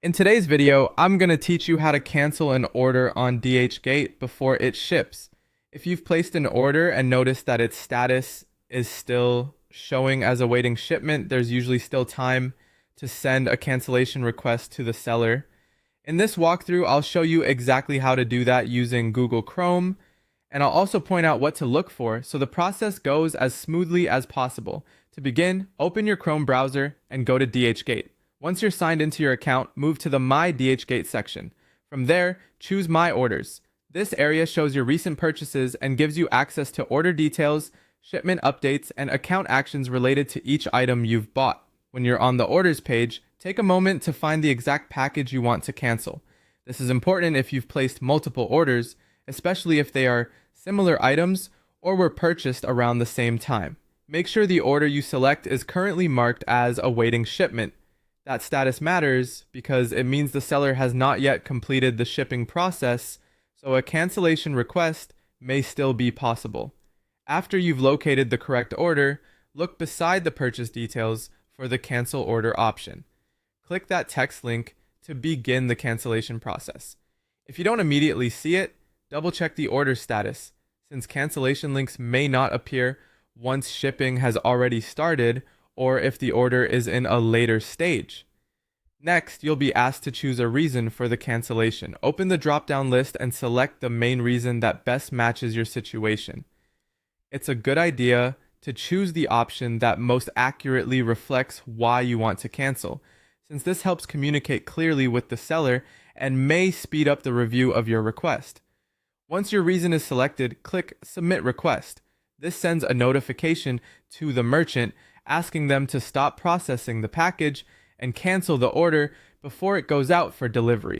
In today's video, I'm going to teach you how to cancel an order on Dhgate before it ships. If you've placed an order and noticed that its status is still showing as awaiting shipment, there's usually still time to send a cancellation request to the seller. In this walkthrough, I'll show you exactly how to do that using Google Chrome, and I'll also point out what to look for so the process goes as smoothly as possible. To begin, open your Chrome browser and go to Dhgate. Once you're signed into your account, move to the My Dhgate section. From there, choose My Orders. This area shows your recent purchases and gives you access to order details, shipment updates, and account actions related to each item you've bought. When you're on the Orders page, take a moment to find the exact package you want to cancel. This is important if you've placed multiple orders, especially if they are similar items or were purchased around the same time. Make sure the order you select is currently marked as awaiting shipment. That status matters because it means the seller has not yet completed the shipping process, so a cancellation request may still be possible. After you've located the correct order, look beside the purchase details for the cancel order option. Click that text link to begin the cancellation process. If you don't immediately see it, double check the order status, since cancellation links may not appear once shipping has already started or if the order is in a later stage. Next, you'll be asked to choose a reason for the cancellation. Open the drop-down list and select the main reason that best matches your situation. It's a good idea to choose the option that most accurately reflects why you want to cancel, since this helps communicate clearly with the seller and may speed up the review of your request. Once your reason is selected, click Submit Request. This sends a notification to the merchant asking them to stop processing the package and cancel the order before it goes out for delivery.